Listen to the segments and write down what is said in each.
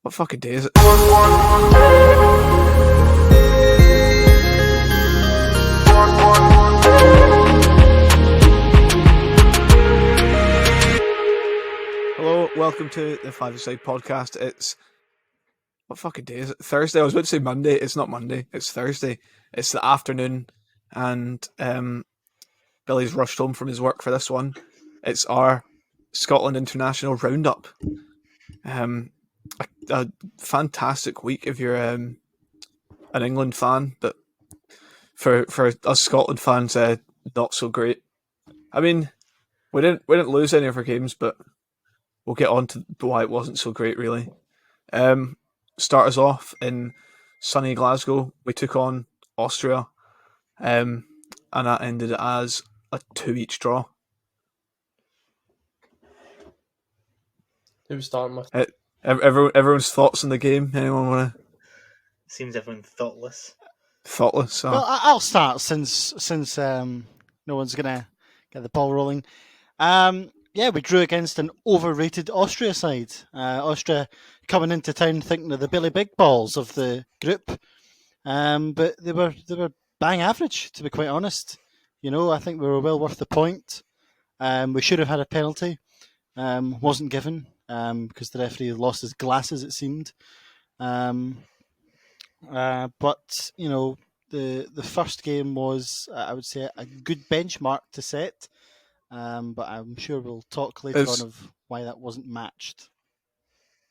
What fucking day is it? Hello, welcome to the Five Aside podcast. It's what fucking day is it? Thursday. I was about to say Monday. It's not Monday. It's Thursday. It's the afternoon, and Billy's rushed home from his work for this one. It's our Scotland International Roundup. A fantastic week if you're an England fan, but for us Scotland fans, not so great. I mean, we didn't lose any of our games, but we'll get on to why it wasn't so great, really. Start us off in sunny Glasgow. We took on Austria, and that ended as a 2-each draw. Who's starting with? Everyone's thoughts on the game? Anyone want to? Seems everyone's thoughtless. Thoughtless. Well, I'll start since no one's gonna get the ball rolling. Yeah, we drew against an overrated Austria side. Austria coming into town thinking of the Billy Big Balls of the group, but they were bang average, to be quite honest. You know, I think we were well worth the point. We should have had a penalty. Wasn't given because the referee lost his glasses, it seemed. But you know, the first game was, I would say, a good benchmark to set. But I'm sure we'll talk later on of why that wasn't matched.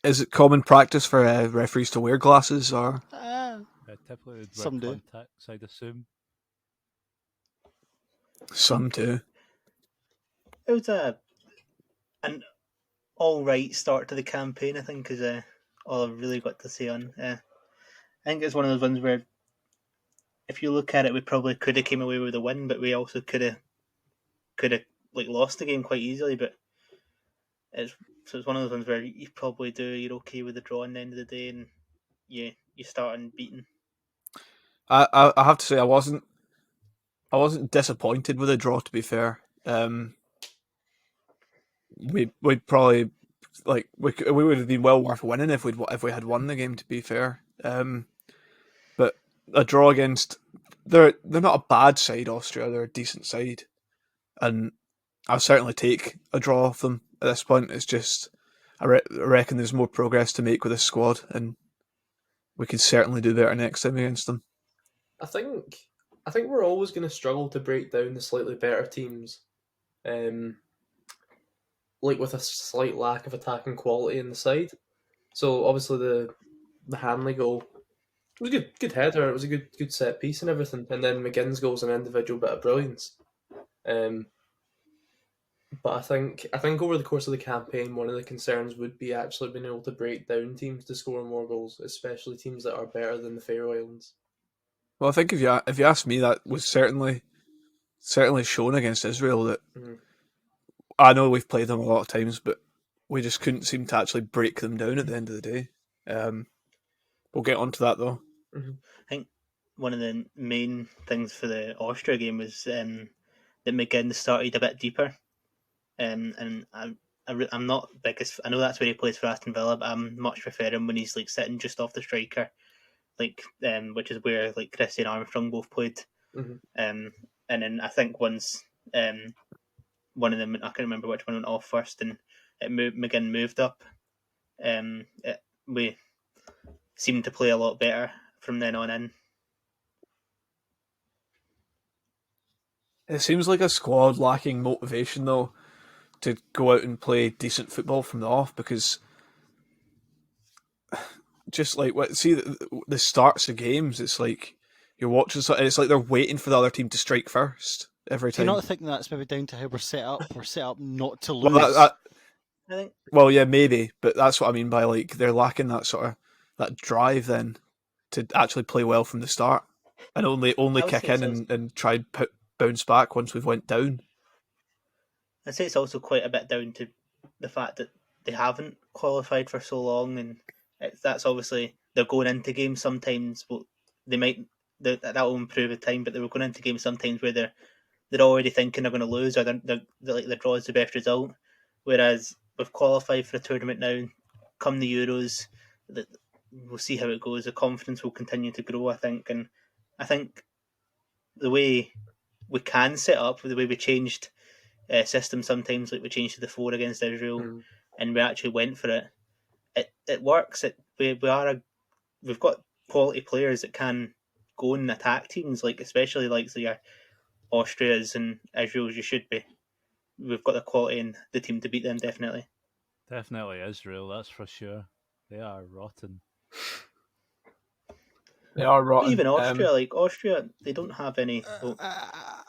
Is it common practice for referees to wear glasses, or typically some do? Contacts, I'd assume. Some do. It was an all right start to the campaign, I think, is all I've really got to say on. I think it's one of those ones where, if you look at it, we probably could have came away with a win, but we also could have lost the game quite easily. But it's one of those ones where you probably you're okay with the draw at the end of the day, and you start unbeaten. I have to say I wasn't disappointed with the draw, to be fair. We'd probably we would have been well worth winning if we had won the game, to be fair. But a draw against they're not a bad side, Austria. They're a decent side, and I'll certainly take a draw off them at this point. It's just I reckon there's more progress to make with this squad, and we could certainly do better next time against them. I think we're always going to struggle to break down the slightly better teams, like with a slight lack of attacking quality in the side. So obviously the Hanley goal was a good header. It was a good set piece and everything, and then McGinn's goal was an individual bit of brilliance. But I think over the course of the campaign, one of the concerns would be actually being able to break down teams to score more goals, especially teams that are better than the Faroe Islands. Well, I think if you ask me, that was certainly shown against Israel. That I know we've played them a lot of times, but we just couldn't seem to actually break them down at the end of the day. We'll get onto that though. I think one of the main things for the Austria game was that McGinn started a bit deeper. And I'm not biggest. I know that's where he plays for Aston Villa, but I'm much prefer him when he's sitting just off the striker, which is where Christie and Armstrong both played. And then I think once one of them, I can't remember which one went off first, and McGinn moved up. We seemed to play a lot better from then on in. It seems like a squad lacking motivation though to go out and play decent football from the off, because just the starts of games, it's like you're watching, it's like they're waiting for the other team to strike first every time. Do you not think that's maybe down to how we're set up? We're set up not to lose. I think. Well, yeah, maybe, but that's what I mean by they're lacking that sort of that drive then to actually play well from the start, and only kick in and try and bounce back once we've went down. I'd say it's also quite a bit down to the fact that they haven't qualified for so long, and that's obviously they're going into games sometimes. Well, that will improve with time, but they were going into games sometimes where they're already thinking they're going to lose, or the draw is the best result. Whereas we've qualified for a tournament now, come the Euros, that we'll see how it goes. The confidence will continue to grow, I think, and I think the way we can set up, the way we changed systems sometimes, like we changed to the 4 against Israel, and we actually went for it. It works. We've got quality players that can go and attack teams, like especially like your Austrias and Israel's. You should be. We've got the quality in the team to beat them, definitely. Definitely Israel, that's for sure. They are rotten. They are But rotten. even Austria, they don't have any. Well,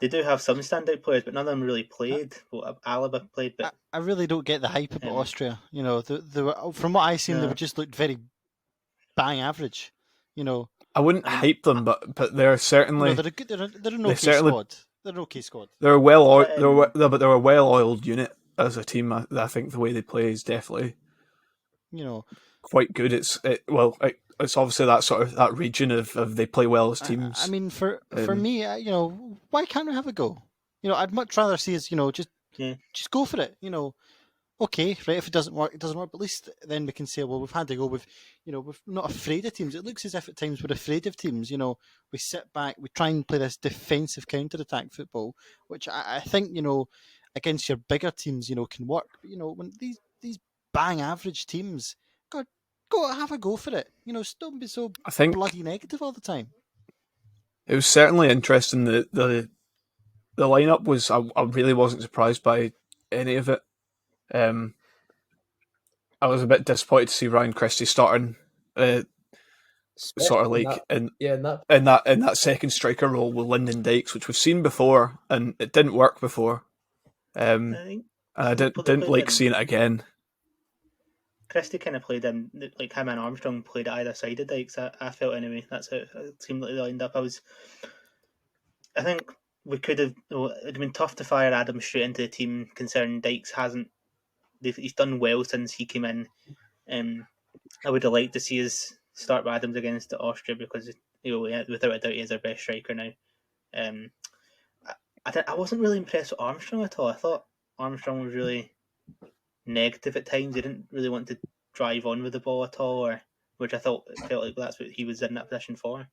they do have some standout players, but none of them really played. Well, Alaba played, but I really don't get the hype about Austria. You know, they were, from what I seen, they just looked very bang average. You know, I wouldn't hype them, but they're certainly. you know, they're an okay squad. They're an okay squad. They're a well-oiled unit as a team. I think the way they play is definitely, quite good. It's obviously that sort of that region of they play well as teams. I mean, for me, why can't we have a go? I'd much rather see us, just go for it. Okay, right. If it doesn't work, it doesn't work. But at least then we can say, well, we've had to go. We're not afraid of teams. It looks as if at times we're afraid of teams. We sit back, we try and play this defensive counter-attack football, which I think against your bigger teams, can work. But when these bang average teams, God, go have a go for it. Don't be so bloody negative all the time. It was certainly interesting. The lineup was. I really wasn't surprised by any of it. I was a bit disappointed to see Ryan Christie starting, sort of like in that second striker role with Lyndon Dykes, which we've seen before, and it didn't work before. And I didn't like seeing it again. Christie kind of played him, like him and Armstrong played at either side of Dykes. I felt anyway. That's how it seemed like they lined up. I think we could have. It'd have been tough to fire Adams straight into the team, considering Dykes hasn't. He's done well since he came in. I would have liked to see us start with Adams against Austria because without a doubt he is our best striker now. I wasn't really impressed with Armstrong at all. I thought Armstrong was really negative at times. He didn't really want to drive on with the ball at all, which I thought it felt like that's what he was in that position for.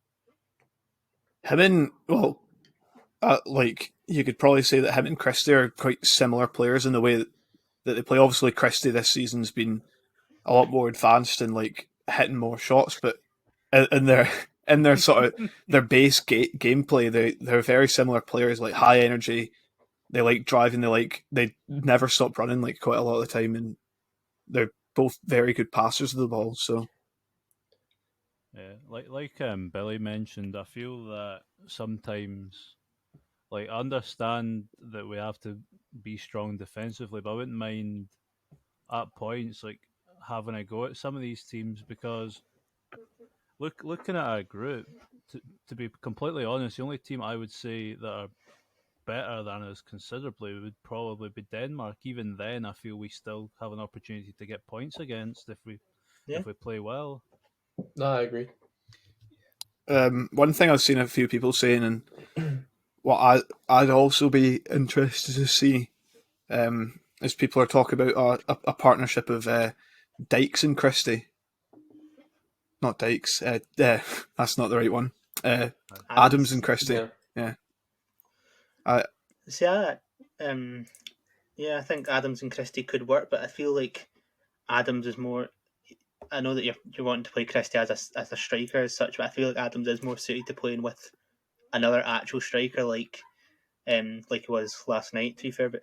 Like you could probably say that him and Christie are quite similar players in the way that they play. Obviously, Christie this season's been a lot more advanced and like hitting more shots, but in their sort of their base gameplay, they're very similar players. Like high energy, they like driving. They never stop running like quite a lot of the time, and they're both very good passers of the ball. So. Yeah, like Billy mentioned, I feel that sometimes, I understand that we have to be strong defensively, but I wouldn't mind at points having a go at some of these teams because looking at our group, to be completely honest, the only team I would say that are better than us considerably would probably be Denmark. Even then, I feel we still have an opportunity to get points against if we play well. No, I agree. One thing I've seen a few people saying, and what I'd also be interested to see, is people are talking about a partnership of Dykes and Christie. Not Dykes. That's not the right one. Adams and Christie. Yeah. I think Adams and Christie could work, but I feel like Adams is more. I know that you're wanting to play Christie as a striker as such, but I feel like Adams is more suited to playing with another actual striker like he was last night. To be fair, but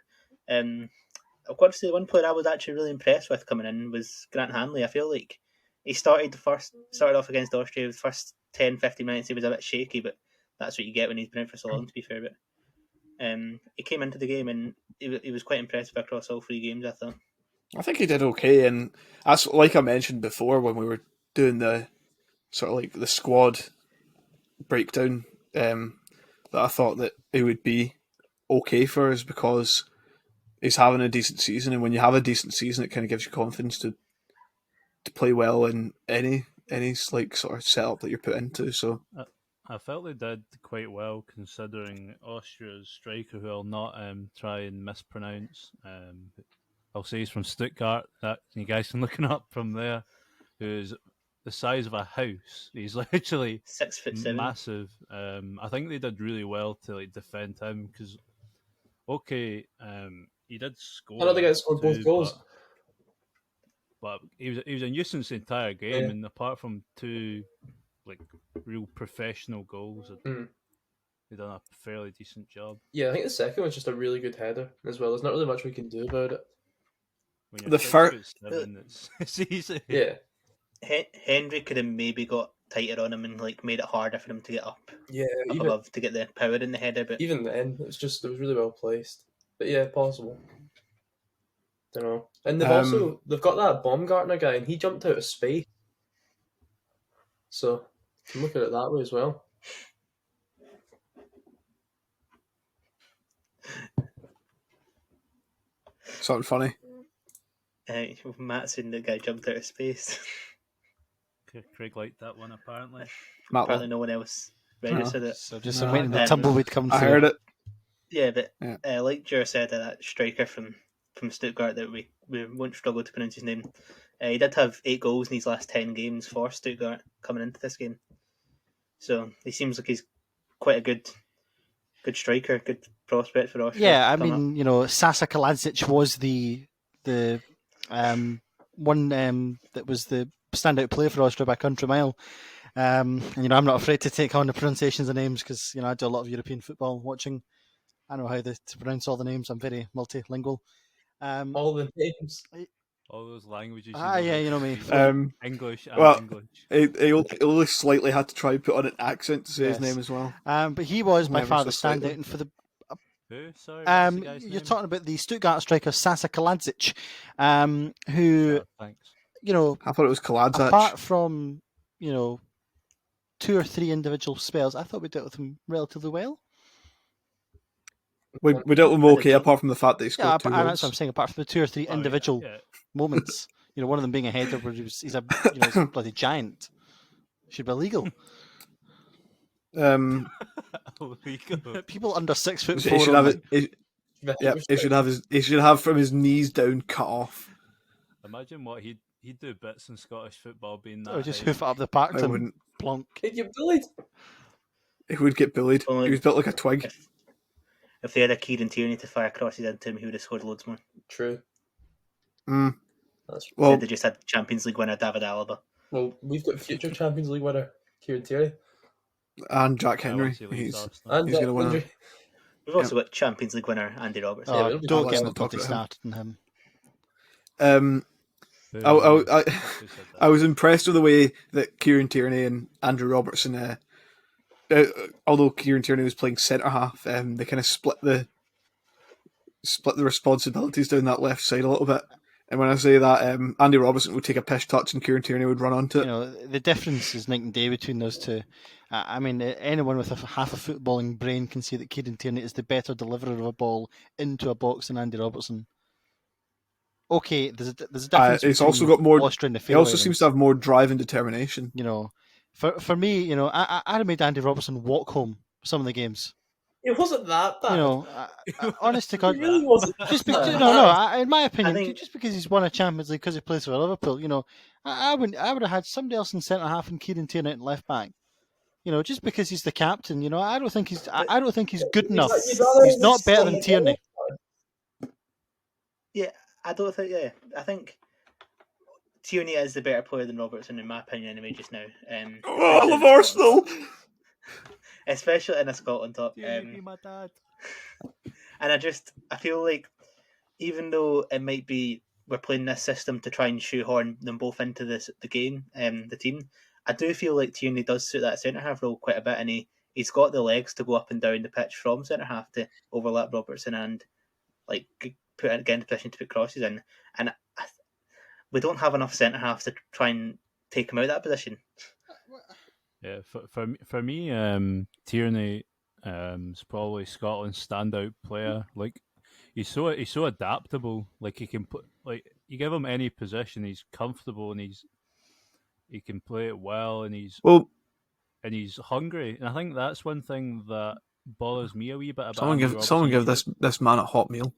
I've got to say the one player I was actually really impressed with coming in was Grant Hanley. I feel like he started off against Austria. The first 10-15 minutes he was a bit shaky, but that's what you get when he's been out for so long. To be fair, but he came into the game and he was quite impressive across all 3 games, I thought. I think he did okay, and that's like I mentioned before when we were doing the sort of like the squad breakdown, that I thought that it would be okay for us because he's having a decent season, and when you have a decent season, it kind of gives you confidence to play well in any like sort of setup that you're put into. So I felt they did quite well considering Austria's striker, who I'll not try and mispronounce. I'll say he's from Stuttgart. That you guys can look him up from there. Who's the size of a house. He's literally 6'7". massive. I think they did really well to like defend him because he did score. I don't think I scored both goals. But he was a nuisance the entire game, Yeah. and apart from two like real professional goals, they done a fairly decent job. Yeah, I think the second one's just a really good header as well. There's not really much we can do about it. When you're The 6'7", it's easy. Yeah. Henry could have maybe got tighter on him and like made it harder for him to get up Yeah, even above to get the power in the header. But even then, it was really well placed. But yeah, possible. Don't know. And they've got that Baumgartner guy, and he jumped out of space. So you can look at it that way as well. Something funny. Matt saying the guy jumped out of space. Craig liked that one apparently. Apparently, no one else registered it. So just No, waiting the no. tumbleweed come through. I heard it. Yeah, but Yeah. like Jer said, that striker from Stuttgart that we won't struggle to pronounce his name. He did have 8 goals in his last 10 games for Stuttgart coming into this game. So he seems like he's quite a good striker, good prospect for Austria. Yeah, I mean, Sasa Kaladzic was the one that was the standout player for Austria by country mile. And I'm not afraid to take on the pronunciations of names because I do a lot of European football watching. I know how to pronounce all the names. I'm very multilingual. All the names. All those languages. Yeah, you know me. English and well, English. He only slightly had to try and put on an accent to say his Yes. name as well. But he was by Never far so the slightly. standout. And for the Who? Sorry, what's the guy's you're name? talking about the Stuttgart striker Sasa Kaladzic, who Oh, thanks. I thought it was Kaladzic. apart from 2 or 3 individual spells, I thought we dealt with him relatively well. We dealt with him okay, apart from the fact that he Yeah, scored 2 that's goals. what I'm saying. Apart from the 2 or 3 individual Yeah. moments, one of them being a header where he's a he's a bloody giant. Should be illegal. Illegal. People under 6'4". He should have only. it. He should have from his knees down cut off. Imagine what he'd do bits in Scottish football being that. Or just height. hoof it up the park I and wouldn't. plonk. He'd get bullied. He would get bullied. Well, He was built like a twig. If they had a Kieran Tierney to fire crosses into him, he would have scored loads more. True. Mm. That's Well, They just had Champions League winner David Alaba. well. We've got future Champions League winner Kieran Tierney and Jack Yeah, Henry. once he leaves He's Arsenal. and He's gonna win it. Henry. We've also got Champions League winner Andy Robertson. Yeah, Oh, it'll be don't fun. get Let's me not talk bloody about him. started on him. Boo. I Who said that? I was impressed with the way that Kieran Tierney and Andrew Robertson, although Kieran Tierney was playing centre half, they kind of split the responsibilities down that left side a little bit. And when I say that, Andy Robertson would take a pish touch and Kieran Tierney would run onto it. The difference is night and day between those two. I mean, anyone with half a footballing brain can see that Kieran Tierney is the better deliverer of a ball into a box than Andy Robertson. Okay, there's a difference. He's also between got more. Austria and the He also Faroe seems to have more drive and determination. For me, I'd have made Andy Robertson walk home some of the games. It wasn't that bad. Honest to It God, really wasn't. just that because, bad. in my opinion, think- just because he's won a Champions League because he plays for Liverpool, I would have had somebody else in centre half and Kieran Tierney in left back. Just because he's the captain, I don't think he's good enough. You'd rather He's not better than stay- Tierney. Yeah, I don't think. Yeah, I think Tierney is the better player than Robertson, in my opinion, anyway. Just now, Oh, of Arsenal! especially in a Scotland top. Be my dad. And I feel like even though it might be we're playing this system to try and shoehorn them both into the game, the team, I do feel like Tierney does suit that centre half role quite a bit, and he's got the legs to go up and down the pitch from centre half to overlap Robertson and get into position to put crosses in. And we don't have enough centre halves to try and take him out of that position. Yeah, for me, Tierney is probably Scotland's standout player. Like he's so adaptable. Like he can put you give him any position, he's comfortable and he can play it well, and he's hungry. And I think that's one thing that bothers me a wee bit about. Someone give this man a hot meal.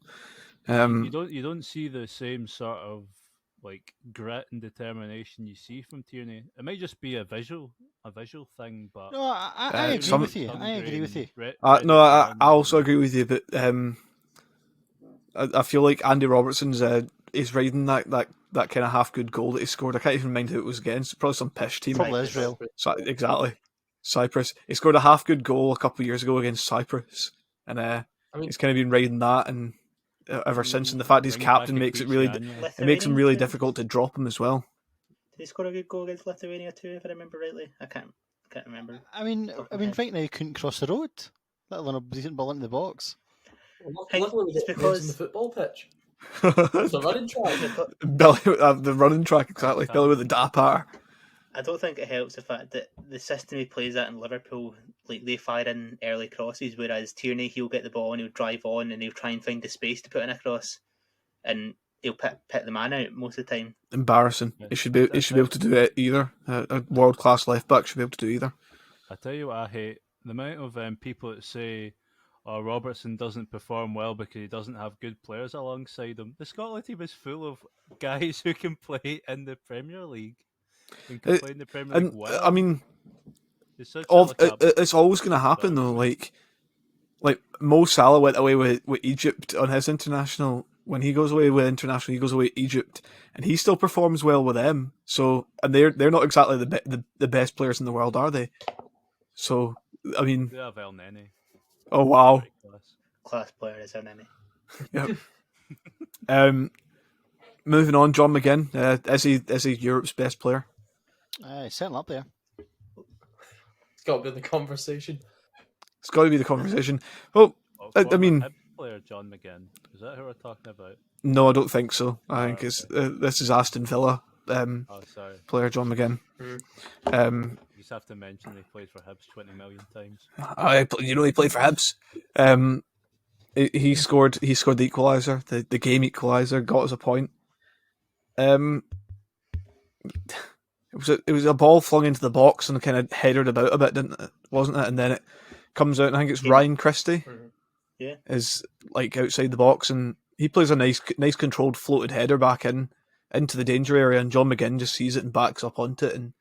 You don't see the same sort of like grit and determination you see from Tierney. It might just be a visual thing, but No, I agree Tierney some with looks you. I hungry agree with and you. no, ready to I win. also And agree with you, but I feel like Andy Robertson's is riding that kind of half good goal that he scored. I can't even mind who it was against. Probably some pish team. Probably Cyprus. Israel. So, exactly. Cyprus. He scored a half good goal a couple of years ago against Cyprus, and I mean, he's kind of been riding that, and ever since. And the fact he's bring it back captain in makes it Cristiano. it makes him really Lithuania, difficult to drop him as well. did he score a good goal against Lithuania too, if I remember rightly? I can't remember. I mean, right now he couldn't cross the road, let alone a decent ball into the box. Hey, luckily we it's got games on the because football pitch. It's a running it's track. because Billy, the running track exactly. Fantastic. Billy with the dapper. I don't think it helps the fact that the system he plays at in Liverpool, like they fire in early crosses, whereas Tierney, he'll get the ball and he'll drive on and he'll try and find the space to put in a cross, and he'll pit the man out most of the time. Embarrassing. Yeah, He should be able to do it either. A world class left back should be able to do either. I tell you what, I hate the amount of people that say, "Oh, Robertson doesn't perform well because he doesn't have good players alongside him." The Scotland team is full of guys who can play in the Premier League and can It- play in the Premier League And well. I mean, It's such a, like a it's always going to happen though. Like Mo Salah went away with Egypt on his international. When he goes away with international, he goes away to Egypt, and he still performs well with them. So, and they're not exactly the best players in the world, are they? So, I mean, they have El Nene. oh wow, Great class. Class player is our enemy. yep. Moving on, John McGinn. Is he Europe's best player? He's certainly up there. It's got to be in the conversation. It's got to be the conversation. Well, Well, I former mean, Hibs player John McGinn. Is that who we're talking about? no, I don't think so. I think Oh, it's this is Aston Villa Oh, sorry. player John McGinn. Mm. You just have to mention he played for Hibs 20 million times. He played for Hibs. He scored the equaliser, the game equaliser, got us a point. It was a ball flung into the box and kind of headed about a bit, didn't it? Wasn't it? And then it comes out, and I think it's Ryan Christie Yeah. is like outside the box, and he plays a nice controlled floated header back into the danger area, and John McGinn just sees it and backs up onto it, and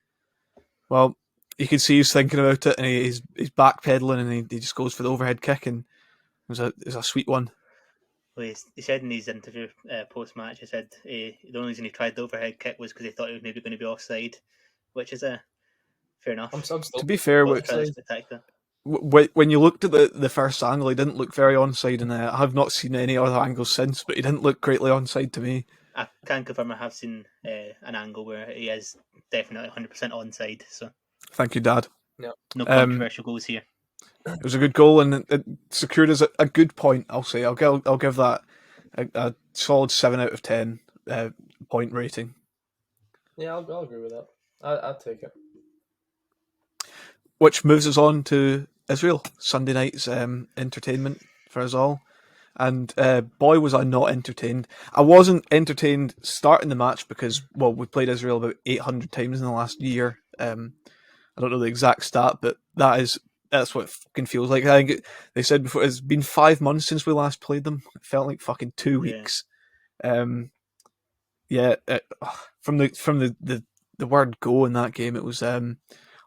well, you can see he's thinking about it, and he's backpedaling, and he just goes for the overhead kick, and it was a sweet one. Well, he said in his interview post match, he said the only reason he tried the overhead kick was because he thought he was maybe going to be offside, which is fair enough. I'm still To be fair, But it's spectacular. when you looked at the first angle, he didn't look very onside, and I have not seen any other angles since, but he didn't look greatly onside to me. I can confirm I have seen an angle where he is definitely 100% onside. So Thank you, Dad. no controversial goals here. It was a good goal, and it secured us a good point. I'll say I'll give that a solid 7 out of 10 point rating. Yeah, I'll agree with that. I'd take it. Which moves us on to Israel Sunday night's entertainment for us all. And boy, was I not entertained. I wasn't entertained starting the match because, well, we played Israel about 800 times in the last year. I don't know the exact stat, but that's what it fucking feels like. I think they said before it's been 5 months since we last played them. It felt like fucking 2 weeks. From the word go in that game, it was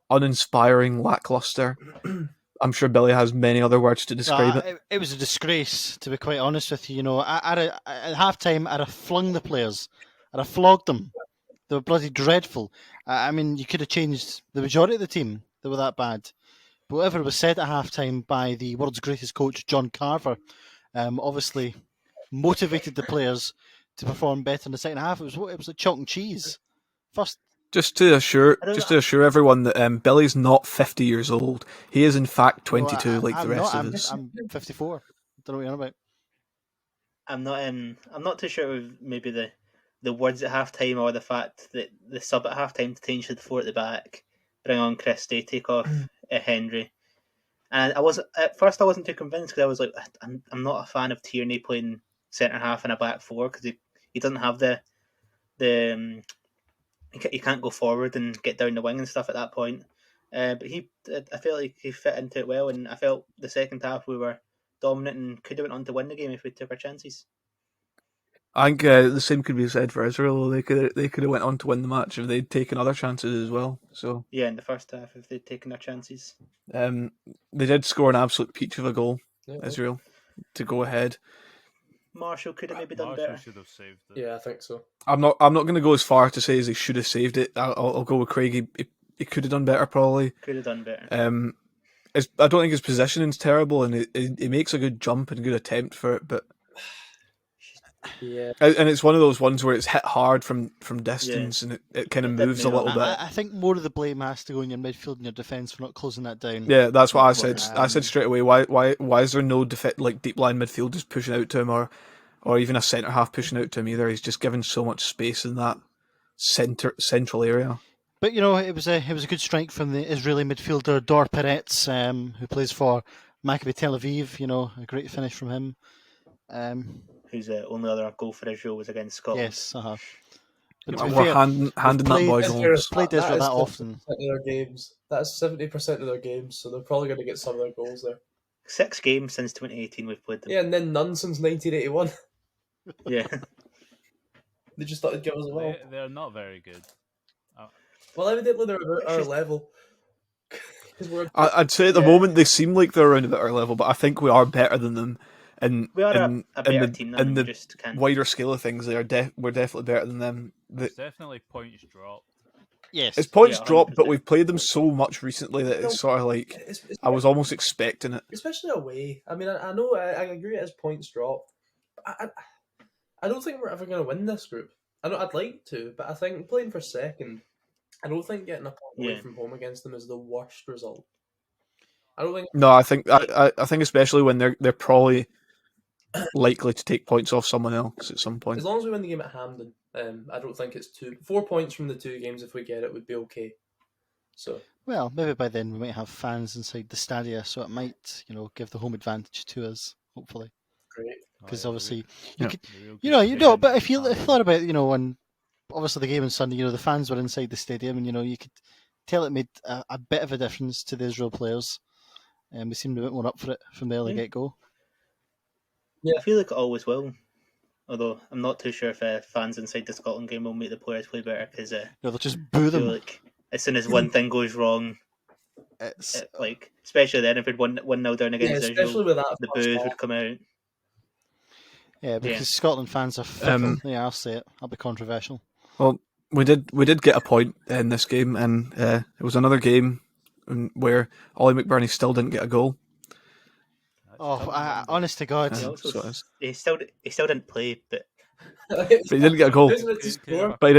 uninspiring, lackluster. I'm sure Billy has many other words to describe it. It was a disgrace, to be quite honest with you. You know, at half time, I'd have flung the players, I'd have flogged them. They were bloody dreadful. I mean, you could have changed the majority of the team. They were that bad. But whatever was said at half time by the world's greatest coach, John Carver, obviously motivated the players to perform better in the second half. It was like chalk and cheese. First, Just to assure everyone that Billy's not 50 years old. He is in fact 22, like the rest of us. I'm 54. Don't know what you're on about. I'm not too sure of maybe the words at half time or the fact that the sub at half time to change to the 4 at the back, bring on Christie, take off Henry. And I wasn't too convinced because I was like, I'm not a fan of Tierney playing centre half in a back 4 because he doesn't have the he can't go forward and get down the wing and stuff at that point. But I felt like he fit into it well, and I felt the second half we were dominant and could have went on to win the game if we took our chances. I think the same could be said for Israel. They could have went on to win the match if they'd taken other chances as well. So Yeah, in the first half, if they'd taken their chances. they did score an absolute peach of a goal, Yeah, Israel, to go ahead. Marshall could have maybe done Marshall better. should have saved it. yeah, I think so. I'm not going to go as far to say as he should have saved it. I'll go with Craig. He could have done better probably. Could have done better. I don't think his positioning's terrible, and he makes a good jump and a good attempt for it, but. Yeah, And it's one of those ones where it's hit hard from distance, and it kind of It did moves a move a little bit. bit. I think more of the blame has to go in your midfield and your defence for not closing that down. Yeah, that's what I said. Well, I said straight away. Why is there no like deep line midfielders pushing out to him, or even a centre half pushing out to him either? He's just given so much space in that central area. But it was a good strike from the Israeli midfielder Dor Peretz, who plays for Maccabi Tel Aviv. A great finish from him. Whose only other goal for Israel was against Scotland. Yes, But to be We're fair, handing that boy played- goals. played Israel that often. 70% of their games. That's 70% of their games, so they're probably going to get some of their goals there. 6 games since 2018 we've played them. Yeah, and then none since 1981. Yeah. They just thought they'd give us a ball. They're not very good. Well, evidently they're about our level. 'Cause we're I'd say at the moment they seem like they're around about our level, but I think we are better than them. And We are in a better the, team in than them. the We just can't. wider scale of things, we're definitely better than them. It's definitely points dropped. Yes. It's points Yeah, dropped, but 100%. we've played them so much recently that it's sort of like I was almost expecting it. especially away. I mean, I know I agree it is points dropped. But I don't think we're ever going to win this group. I'd like to, but I think playing for second, I don't think getting a point away Yeah. from home against them is the worst result. I don't think. No, I think I think especially when they're probably likely to take points off someone else at some point. As long as we win the game at Hampden, I don't think it's 4 points from the 2 games. If we get it, would be okay. So Well, maybe by then we might have fans inside the stadia, so it might, give the home advantage to us, hopefully. great. Because Oh, yeah, obviously, Yeah. but if you thought about, when obviously the game on Sunday, the fans were inside the stadium, and you could tell it made a bit of a difference to the Israel players, and we seemed a bit more up for it from the early Yeah. get-go. I feel like it always will. Although I'm not too sure if fans inside the Scotland game will make the players play better because They'll just boo I them. feel like as soon as one thing goes wrong, It's especially then if we'd 1-0 down Yeah, against especially Israel, with that the first boos half. would come out. because Scotland fans are fickle. Yeah, I'll say it. I'll be controversial. Well, we did get a point in this game, and it was another game where Ollie McBurney still didn't get a goal. Honest to God, Yeah. He also so it is. he still didn't play, but But he didn't get a goal. Isn't it to score? But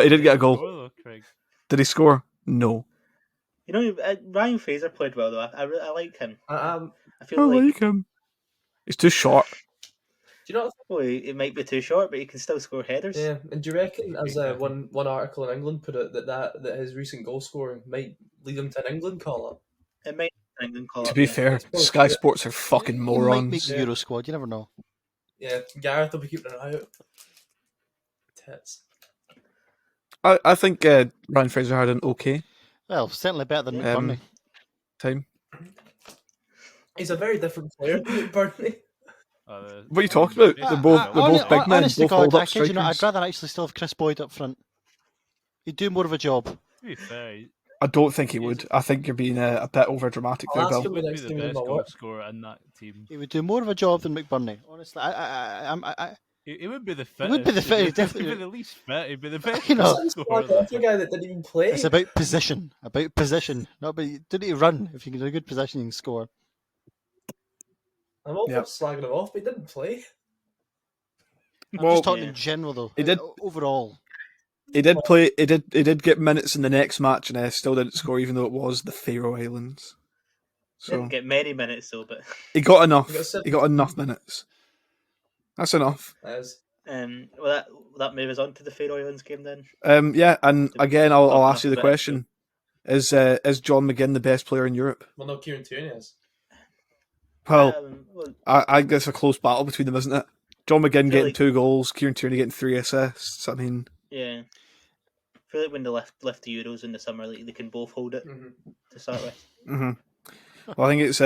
he did get a goal. Though, Craig. Did he score? No. Ryan Fraser played well though. I like him. I I feel like him. He's too short. Do you know? well, he might be too short, but he can still score headers. Yeah, and do you reckon, as one article in England put it, that his recent goal scoring might lead him to an England call up? It might England call To up, be yeah. fair, suppose, Sky yeah. Sports are fucking he might morons. make the Euro squad. You never know. Yeah, Gareth will be keeping an eye out. Tits. I think Ryan Fraser had an okay Well, certainly better than McBurney. time. He's a very different player than Burnley. What are you talking about? They're both big men, Honest to both God, hold up I kid you not, I'd strikers. rather actually still have Chris Boyd up front. He'd do more of a job. To be fair, I don't think he would. I think you're being a bit over dramatic there, I'll ask Bill. him he would next be time the he's in best my goal work. scorer in that team. He would do more of a job than McBurney. Honestly, I He would be the He fittest. would be the fittest, He'd definitely. be the least fit. He'd be the best You know. goal Sounds scorer. like another guy that didn't even play. it's about position. Not about you don't need to run. If you can do a good position, you can score. I'm all Yep. for slagging him off, but he didn't play. I'm Well, just talking yeah. in general, though. He did- Overall. He did play. He did get minutes in the next match, and still didn't score, even though it was the Faroe Islands. So Didn't get many minutes though, but he got enough. He got 7. He got enough minutes. That's enough. As well that move us on to the Faroe Islands game then. Yeah, and again, I'll Talk ask you the enough about it. question: Is John McGinn the best player in Europe? well, no, Kieran Tierney is. Well, Well, I think it's a close battle between them, isn't it? John McGinn feel getting like- 2 goals, Kieran Tierney getting 3 assists. I mean, yeah. I feel like when they left the Euros in the summer, like they can both hold it Mm-hmm. to start with. well, I think it's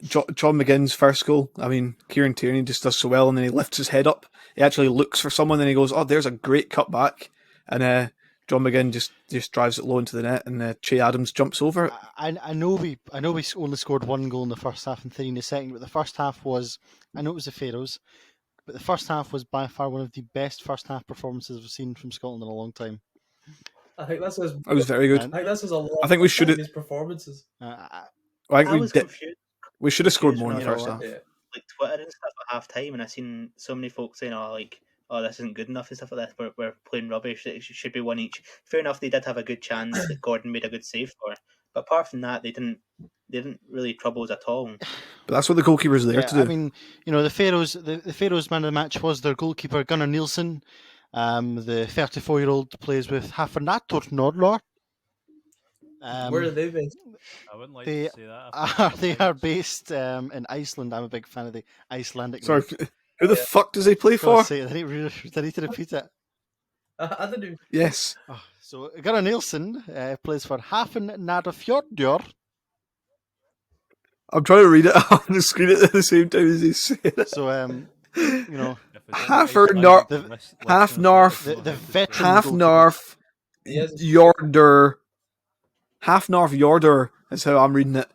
John McGinn's first goal. I mean, Kieran Tierney just does so well, and then he lifts his head up. He actually looks for someone, and he goes, "Oh, there's a great cut back," and John McGinn just drives it low into the net, and Che Adams jumps over it. I know we only scored one goal in the first half and 3 in the second, but the first half was, I know it was the Pharaohs, but the first half was by far one of the best first half performances we've seen from Scotland in a long time. I think that says It was very good. And, I think that says a lot. I think we should about have. his performances. I I think was confused. we should have scored more in the You know first what? half. Yeah. Like Twitter and stuff at half time, and I seen so many folks saying, "Oh, this isn't good enough" and stuff like that. We're playing rubbish. It should be one each. Fair enough, they did have a good chance that Gordon made a good save for, but apart from that, they didn't really trouble us at all. But that's what the goalkeeper's there to do. I mean, the Pharaohs, the Pharaohs man of the match was their goalkeeper Gunnar Nielsen. The 34-year-old plays with Hafernattor Nordlor. Where are they based? I wouldn't like They to say that. they are based in Iceland. I'm a big fan of the Icelandic. Sorry, league. who the fuck does he play for? God's sake, I need to repeat it. I didn't even. Yes. So Gunnar Nielsen plays for Hafnarfjordur. I'm trying to read it on the screen at the same time as he's saying it. So If it's Half in or Icelandic, nor- listeners half might north, know the how to veteran spell it. Half North Yes. Jorder. Half North Jorder is how I'm reading it.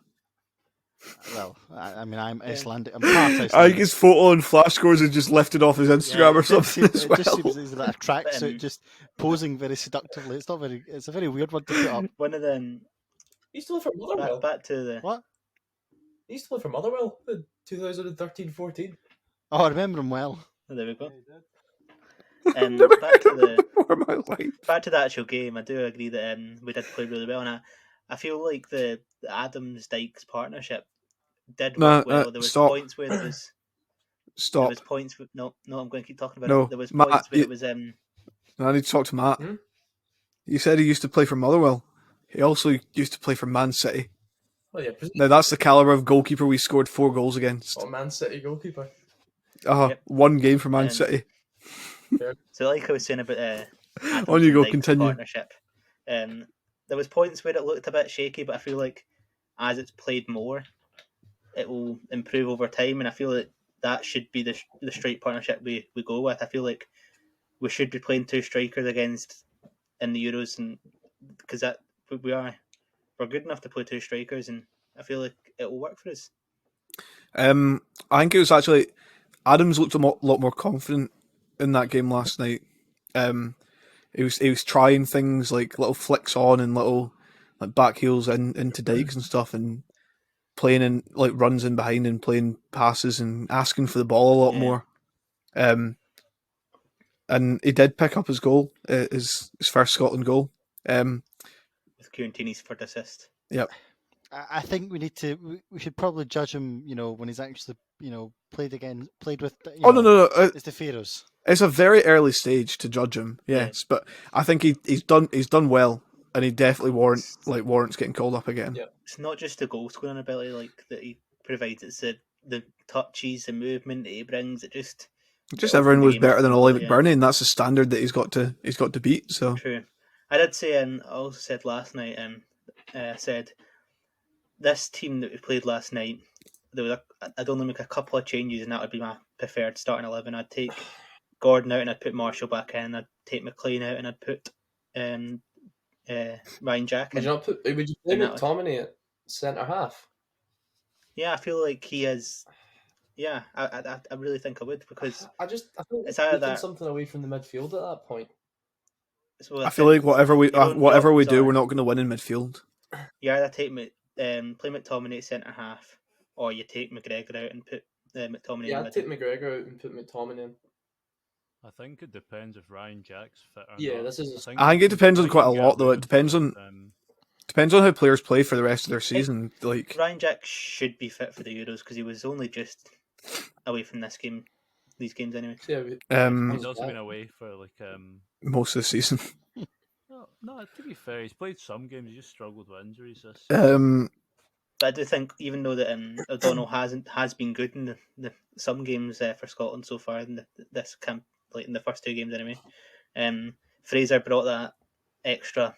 Well, I'm Yeah. Icelandic. I'm part Icelandic. I think his photo on Flash Scores is just lifted off his Instagram or it just something seems, as it just well. seems he's like a tracksuit, just posing very seductively. It's a very weird one to put up. One of them He used to live for Motherwell. back to the What? He used to live for Motherwell in 2013-14. Oh, I remember him well. oh, there we go. Never Back to heard of him the before in my life. back to the actual game. I do agree that we did play really well, and I feel like the Adams Dykes partnership did work well. There was stop. points where there Stop. was points. No, I'm going to keep talking about No, it. There was Matt, points where you- it was I need to talk to Matt. Hmm? You said he used to play for Motherwell. He also used to play for Man City. Oh yeah, Now that's the caliber of goalkeeper we scored 4 goals against. Man City goalkeeper. Yep. One game for Man And- City. So, like I was saying about Adams On you go, and Dykes continue. partnership, there was points where it looked a bit shaky, but I feel like as it's played more, it will improve over time, and I feel like that should be the straight partnership we go with. I feel like we should be playing 2 strikers against in the Euros, and because that we're good enough to play 2 strikers, and I feel like it will work for us. I think it was actually Adams looked a lot more confident in that game last night. He was trying things like little flicks on and little like back heels into Dykes and stuff, and playing in like runs in behind and playing passes and asking for the ball a lot Yeah. more. And he did pick up his goal, his first Scotland goal. With Kieran Tierney's third assist. I think we should probably judge him, when he's actually, played with. No. It's the Pharaohs. It's a very early stage to judge him, yes, but I think he's done well, and he definitely warrants getting called up again. Yeah. It's not just the goal scoring ability like that he provides; it's the touches, the movement that he brings. Just opens everyone the was game better up than a Ollie lot, yeah. McBurney, and that's a standard that he's got to beat. So True. I did say, and I also said last night, said this team that we played last night, I'd only make a couple of changes, and that would be my preferred starting 11. I'd take Gordon out, and I'd put Marshall back in. I'd take McLean out, and I'd put Ryan Jack Would in. you play And that- McTominay at centre half? Yeah, I feel like he is. Yeah, I really think I would, because I think It's it's either taking that- something away from the midfield at that point. so I feel like whatever we your own do, options we're are- not going to win in midfield. you either take play McTominay at centre half, or you take McGregor out and put McTominay Yeah, in I'd the take McGregor out and put McTominay in. I think it depends if Ryan Jack's fit or Yeah, not. this is- I think it depends on we quite a can get lot, though. away It depends with, Depends on how players play for the rest of their season. Like Ryan Jack should be fit for the Euros because he was only just away from these games anyway. So, yeah, He's also been away for most of the season. no, to be fair, he's played some games. He just struggled with injuries. This But I do think, even though that O'Donnell has been good in some games for Scotland so far in this camp, like in the first 2 games anyway, Fraser brought that extra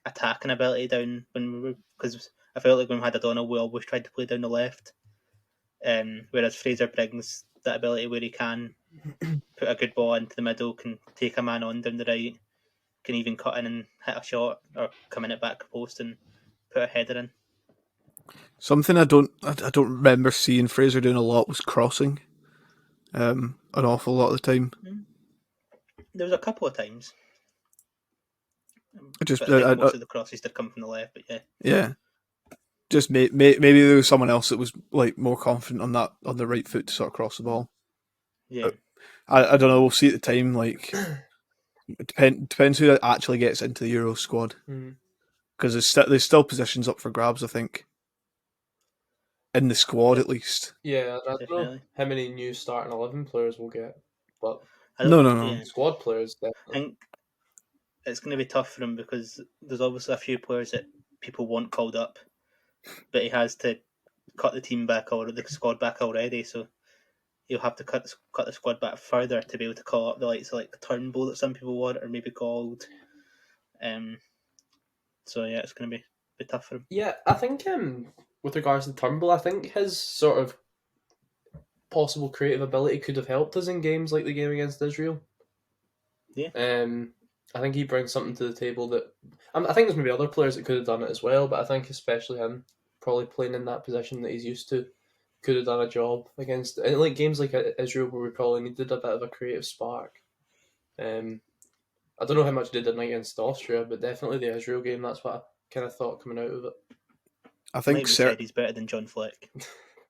attacking ability down because I felt like when we had O'Donnell, we always tried to play down the left, Whereas Fraser brings that ability where he can put a good ball into the middle, can take a man on down the right, can even cut in and hit a shot or come in at back post and put a header in. Something I don't remember seeing Fraser doing a lot was crossing. An awful lot of the time. There was a couple of times. I just But I think most of the crosses did come from the left, but yeah. Yeah. Just maybe there was someone else that was like more confident on the right foot to sort of cross the ball. Yeah. I don't know. We'll see at the time. Like, it depends who actually gets into the Euro squad, because there's still positions up for grabs. I think in the squad at least. Yeah, I don't know Definitely. how many new starting 11 players we'll get, but No. Yeah. squad players I definitely. think it's going to be tough for him because there's obviously a few players that people want called up, but he has to cut the team back or the squad back already, so he'll have to cut the squad back further to be able to call up the likes of like Turnbull that some people want, or maybe Gold. So yeah, it's going to be tough for him. Yeah, I think with regards to Turnbull, I think his sort of possible creative ability could have helped us in games like the game against Israel. Yeah. I think he brings something to the table that I think there's maybe other players that could have done it as well, but I think especially him, probably playing in that position that he's used to, could have done a job against and like games like Israel where we probably needed a bit of a creative spark. I don't know how much they did against Austria, but definitely the Israel game, that's what I kind of thought coming out of it. I think like we said, he's better than John Fleck.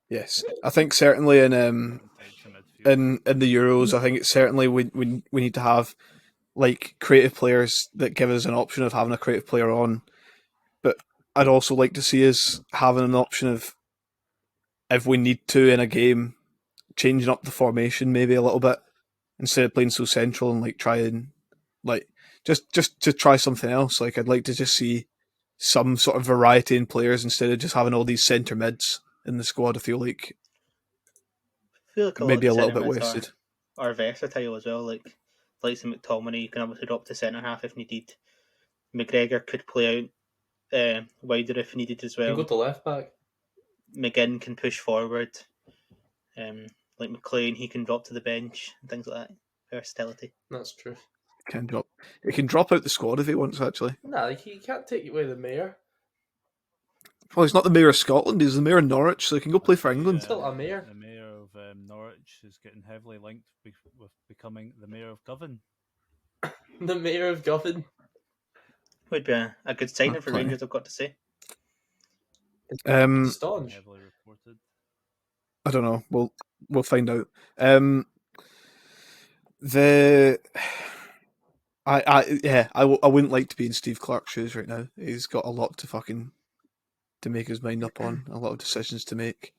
Yes, I think certainly in the Euros, I think it's certainly we need to have like creative players that give us an option of having a creative player on. But I'd also like to see us having an option of, if we need to in a game, changing up the formation maybe a little bit instead of playing so central and like trying like just to try something else. Like I'd like to just see some sort of variety in players instead of just having all these centre mids in the squad. I feel like maybe a little bit wasted. Are versatile as well. Like some McTominay, you can obviously drop to centre half if needed. McGregor could play out wider if needed as well. You can go to left back. McGinn can push forward. Like McLean, he can drop to the bench and things like that. Versatility. That's true. He can drop out the squad if he wants. Actually, nah, like he can't take away the mayor. Well, he's not the mayor of Scotland. He's the mayor of Norwich, so he can go play for England. Still a mayor. The mayor of Norwich is getting heavily linked with becoming the mayor of Govan. The mayor of Govan would be a good signing for Rangers, I've got to say. Staunch. Heavily reported. I don't know. We'll find out. I wouldn't like to be in Steve Clarke's shoes right now. He's got a lot to make his mind up on, a lot of decisions to make.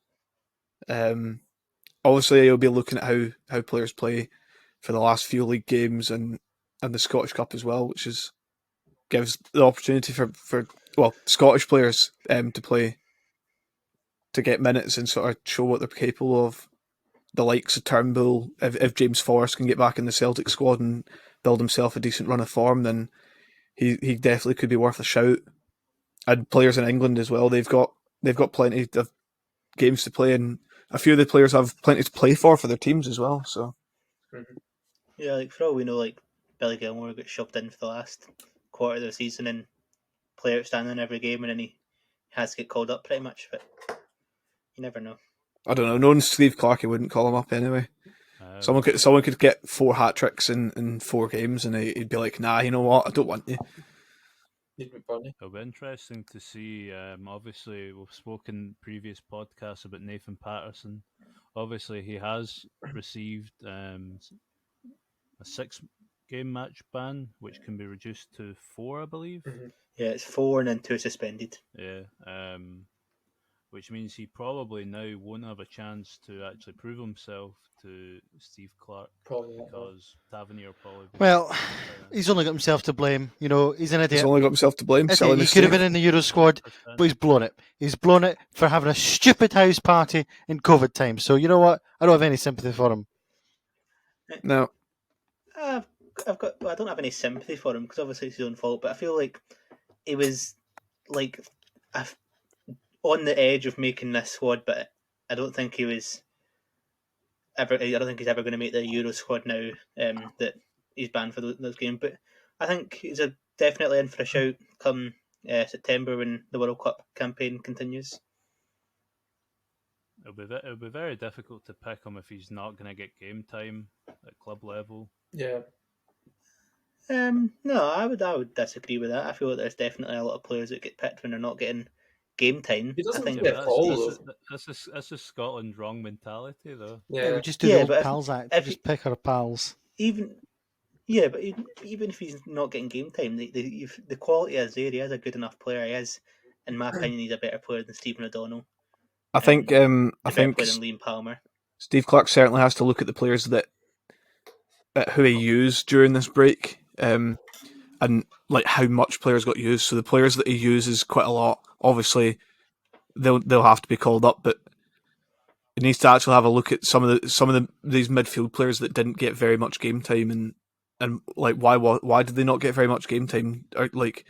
Obviously, he'll be looking at how players play for the last few league games and the Scottish Cup as well, which gives the opportunity for Scottish players to play, to get minutes and sort of show what they're capable of. The likes of Turnbull, if James Forrest can get back in the Celtic squad and build himself a decent run of form, then he definitely could be worth a shout. And players in England as well, they've got plenty of games to play, and a few of the players have plenty to play for their teams as well. So yeah, like for all we know, like Billy Gilmore got shoved in for the last quarter of the season and play outstanding every game, and then he has to get called up pretty much. But you never know. I don't know. Knowing Steve Clarke, wouldn't call him up anyway. Someone could get 4 hat tricks in 4 games, and he'd be like, "Nah, you know what? I don't want you." It'll be interesting to see. Obviously, we've spoken previous podcasts about Nathan Patterson. Obviously, he has received a 6-game match ban, which can be reduced to 4, I believe. Mm-hmm. Yeah, it's 4 and then 2 suspended. Yeah, which means he probably now won't have a chance to actually prove himself to Steve Clarke. Probably not, because Tavernier probably. Well, he's only got himself to blame. You know, he's an idiot. He's only got himself to blame. He could have been in the Euro squad, but he's blown it. He's blown it for having a stupid house party in COVID time. So you know what? I don't have any sympathy for him. No. I don't have any sympathy for him because obviously it's his own fault. But I feel like he was like on the edge of making this squad, but I don't think he was ever. I don't think he's ever going to make the Euro squad now. That he's banned for those games, but I think he's definitely in for a shout come September when the World Cup campaign continues. It'll be very difficult to pick him if he's not going to get game time at club level. Yeah. No, I would disagree with that. I feel like there's definitely a lot of players that get picked when they're not getting game time. He doesn't I think get but all, that's a Scotland wrong mentality, though. Yeah, Yeah. we just do the Yeah, old but if- pals act. if We just you- pick our pals. even but even if he's not getting game time, the quality is there. He is a good enough player. He is, in my opinion, he's a better player than Stephen O'Donnell. I think A I better think player than Liam Palmer. Steve Clark certainly has to look at the players that who he used during this break, and like how much players got used. So the players that he uses quite a lot, obviously, they'll have to be called up, but he needs to actually have a look at some of these midfield players that didn't get very much game time, and like why did they not get very much game time? Or, like,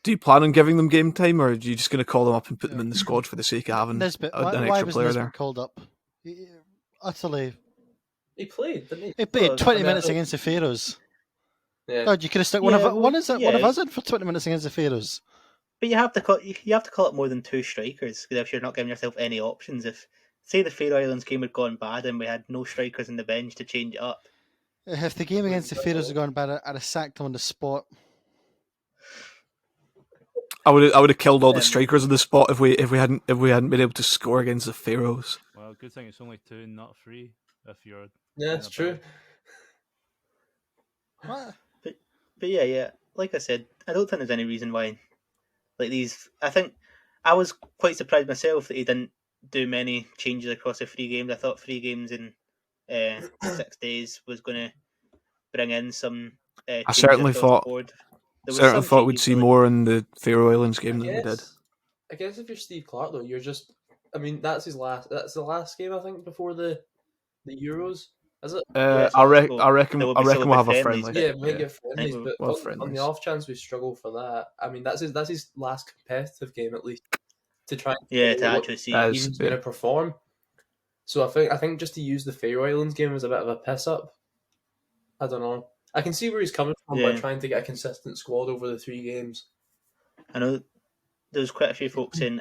do you plan on giving them game time, or are you just going to call them up and put them in the squad for the sake of having Nisbet, an why extra was player Nisbet there? called up? Utterly. He played, didn't he? He played Well, 20 I mean, minutes I- against the Pharaohs. Yeah. God, you could have stuck Yeah, one of yeah. us in for 20 minutes against the Pharaohs. But you have to call it more than two strikers, because if you're not giving yourself any options, if say the Faroe Islands game had gone bad and we had no strikers on the bench to change it up. If the game against the Pharaohs had gone bad, I'd have sacked him on the spot. I would have killed all the Um, strikers on the spot if we hadn't been able to score against the Pharaohs. Well, good thing it's only 2 and not 3 if you're. Yeah, that's true. What? But yeah, like I said, I don't think there's any reason why, like these. I think I was quite surprised myself that he didn't do many changes across the 3 games. I thought 3 games in 6 days was going to bring in some. I certainly thought we'd see more in the Faroe Islands game than we did. I guess if you're Steve Clark though, you're just. I mean, that's the last game I think before the Euros. Is it? Yeah, I reckon there will be we'll have a friendlies, friendly. but- Yeah, we might get friendlies, we'll- but we'll have on friendlies. the off chance we struggle for that, I mean that's his last competitive game at least to try and Yeah, see to what actually see. he's going to perform. So I think just to use the Faroe Islands game was a bit of a piss up. I don't know. I can see where he's coming from by Yeah. trying to get a consistent squad over the 3 games. I know there was quite a few folks saying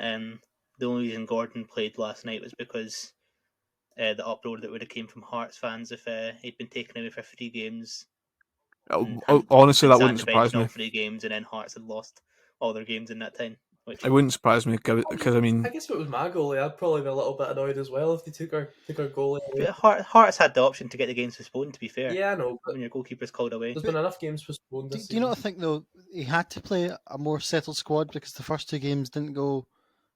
the only reason Gordon played last night was because the uproar that would have came from Hearts fans if he'd been taken away for 3 games. Honestly, that sat on wouldn't the bench surprise in all me. 3 games, and then Hearts had lost all their games in that time. Which It wouldn't surprise me because I mean, I guess if it was my goalie, I'd probably be a little bit annoyed as well if they took our goalie away. but Hearts had the option to get the games postponed. To be fair, Yeah, I know, but when your goalkeeper's called away. there's been enough games postponed Do this you not season. think, though, he had to play a more settled squad because the first 2 games didn't go,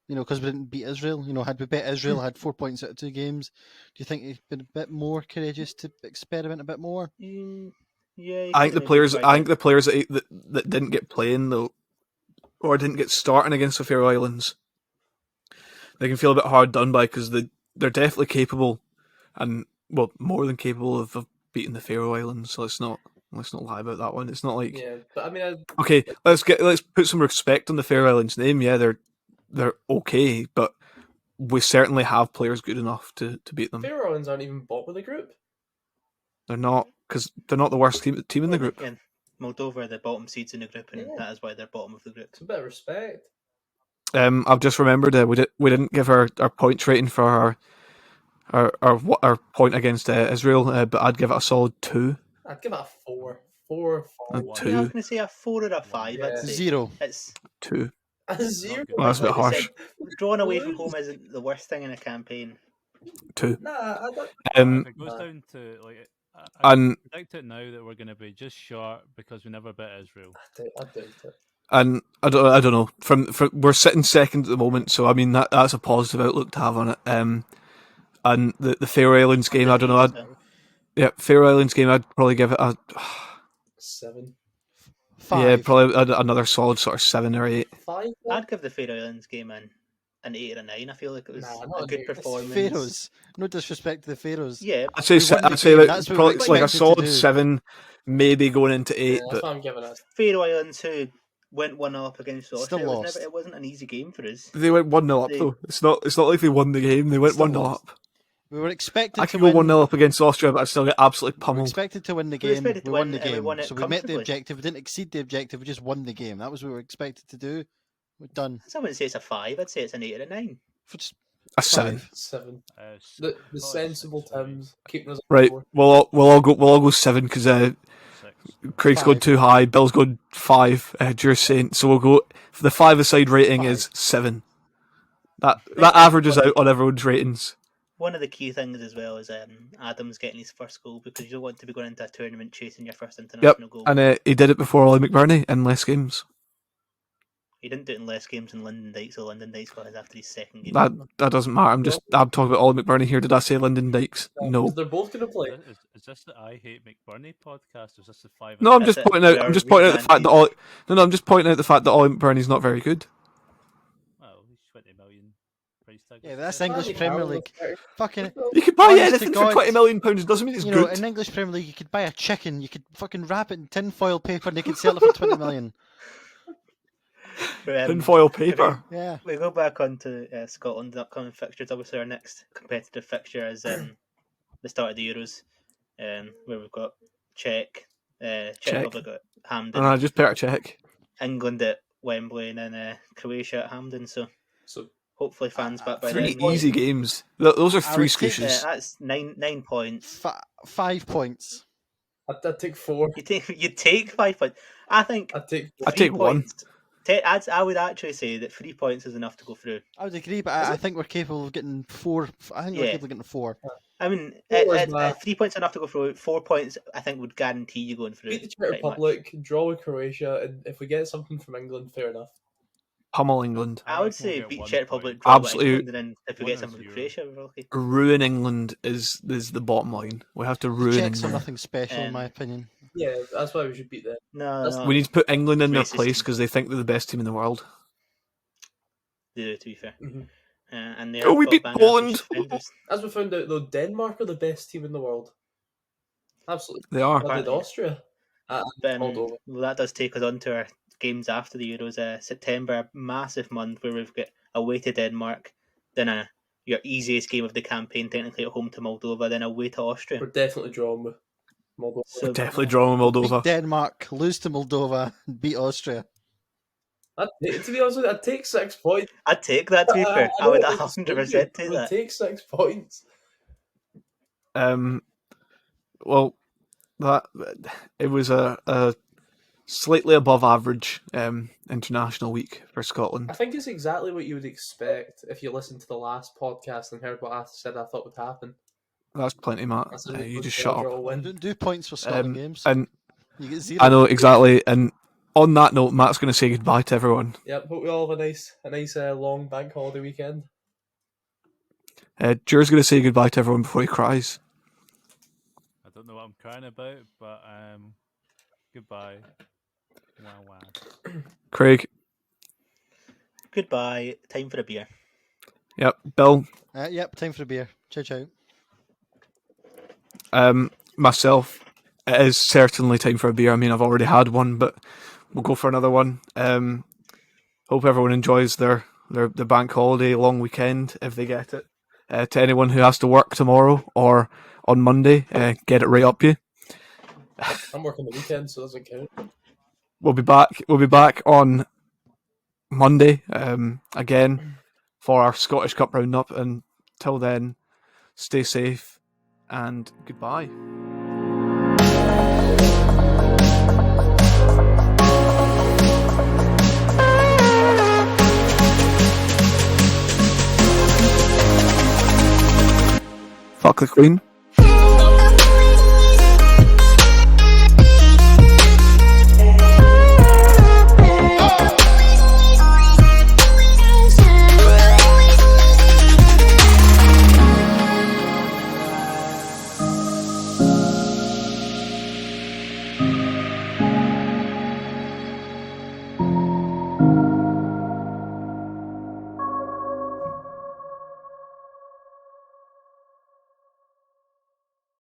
because we didn't beat Israel? Had we beat Israel, had 4 points out of 2 games, do you think he'd been a bit more courageous to experiment a bit more? Yeah, I think the players that didn't get playing though, or didn't get starting against the Faroe Islands, they can feel a bit hard done by because they're definitely capable, and more than capable of beating the Faroe Islands. So let's not lie about that one. It's not like Yeah, but I mean, okay, let's put some respect on the Faroe Islands name. Yeah, they're okay, but we certainly have players good enough to beat them. Faroe Islands aren't even bottom of the group. They're not, because they're not the worst team in the group. Yeah, Moldova are the bottom seeds in the group, and Yeah. that is why they're bottom of the group. It's a bit of respect. I've just remembered we didn't give our points rating for our point against Israel, but I'd give it a solid 2. I'd give it a 4. 4, A 4, 2. Yeah, I was going to say a 4 or a 5. Yeah. I'd say 0. it's 2. a 0. Well, that's a bit like I harsh. said, drawing away from home isn't the worst thing in a campaign. 2. Nah, I don't. If it goes down to I And predict it now that we're going to be just short because we never beat Israel. I doubt it. and I don't know. From we're sitting second at the moment, so I mean that's a positive outlook to have on it. And the Faroe Islands game, I don't know. Faroe Islands game, I'd probably give it a 7. 5. probably another solid sort of 7 or 8. 5? I'd give the Faroe Islands game an 8 or a 9. I feel like it was Nah, not a an good 8. It's performance. Pharaohs. No disrespect to the Pharaohs. Yeah, I'd say We won the like, game, that's what we probably like a expected to solid do. 7, maybe going into 8. That's But what I'm giving it. Faroe Islands, who went 1-0 up against Still Austria. lost. It wasn't an easy game for us. They went 1-0 up They- though. It's not like they won the game. They went Still 1-0 lost. up. We were expected I to could go win. 1-0 up against Austria, but I'd still get absolutely We were pummeled. expected to win the We were game. expected We to won win, the and we game. won it So we met the comfortably. objective. We didn't exceed the objective. We just won the game. That was what we were expected to do. We're done. I wouldn't say it's a 5. I'd say it's an 8 or a 9. For just A 7. 7. S- The probably sensible 6 for me. Tims keeping us on Right, board. we'll all go 7 because 6. Craig's going 5. too high. Bill's going 5. Drew's saying so. We'll go for the 5-a-side rating 5. is 7. That averages out on everyone's ratings. One of the key things as well is Adams getting his first goal, because you don't want to be going into a tournament chasing your first international goal. And he did it before Ollie McBurney in less games. He didn't do it in less games than Lyndon Dykes, so Lyndon Dykes got his after his second game. That doesn't matter. I'm talking about Ollie McBurney here. Did I say Lyndon Dykes? No. They're both going to play. Is this the I Hate McBurney podcast, or is this the 5? No, I'm That's just it. pointing out. We I'm are just pointing out the fact that rebranded. I'm just pointing out the fact that Ollie McBurney's not very good. Well, he's 20 million price tag. Yeah, that's English Premier League. Fucking. You could buy Honest to anything for God. £20 million. Doesn't mean it's You know, good. in English Premier League, you could buy a chicken. You could fucking wrap it in tinfoil paper, and they could sell it for 20 million. Tinfoil paper. Yeah. We go back onto Scotland's upcoming fixtures. Obviously, our next competitive fixture is the start of the Euros, where we've got Czech Republic at Hampden, And I just better check. England at Wembley, and then Croatia at Hampden. So So hopefully fans back by 3 then. easy games. Those are I 3 would take scooshes. That's 9 points. 5 points. I'd take 4. You take 5 points. I think I'd take I'd 3 take 1. points. I would actually say that 3 points is enough to go through. I would agree, but I think we're capable of getting 4. I think we're Yeah. capable of getting 4. I mean, 4 is math. 3 points enough to go through. 4 points, I think, would guarantee you going through. Beat the Czech pretty much. Republic, draw with Croatia, and if we get something from England, fair enough. Pummel England. I I would reckon we'll say get beat 1 Czech point. Republic, draw with Absolutely. England, and then if we get 1-0. something from Croatia, we're lucky. Ruin England is the bottom line. We have to ruin Czechs are England. nothing special, in my opinion. Yeah, that's why we should beat them. No, That's- no, We need to put England in their Racist place team. because they think they're the best team in the world. they do, to be fair. Mhm. And they Oh, have we got beat bang Poland. average defenders. As we found out, though, Denmark are the best team in the world. Absolutely. They are. What did Apparently. Austria? But, Moldova. well, that does take us on to our games after the Euros. September, a massive month where we've got away to Denmark, then your easiest game of the campaign, technically at home to Moldova, then away to Austria. We're definitely drawn with Moldova. So Definitely drawing Beat Moldova. Denmark, lose to Moldova, and beat Austria. To be honest with you, I'd take 6 points. I'd take that, to be fair. I would 100% take I would that. take 6 points. Well, that it was a slightly above average international week for Scotland. I think it's exactly what you would expect if you listened to the last podcast and heard what I said I thought would happen. That's plenty, Matt. I said You we'd just draw shut or up. win. Don't do points for Scotland games. And You get 0. I know exactly. And on that note, Matt's going to say goodbye to everyone. Yep, hope we all have a nice long bank holiday weekend. Jer's going to say goodbye to everyone before he cries. I don't know what I'm crying about, but goodbye. Wah wah. Craig. Goodbye. Time for a beer. Yep. Bill. Yep, time for a beer. Ciao, ciao. Myself. It is certainly time for a beer. I mean, I've already had one, but we'll go for another one. Hope everyone enjoys their bank holiday long weekend if they get it. To anyone who has to work tomorrow or on Monday, get it right up you. I'm working the weekend, so it doesn't count. We'll be back. We'll be back on Monday again for our Scottish Cup roundup. Until then, stay safe and goodbye. Fuck the Queen.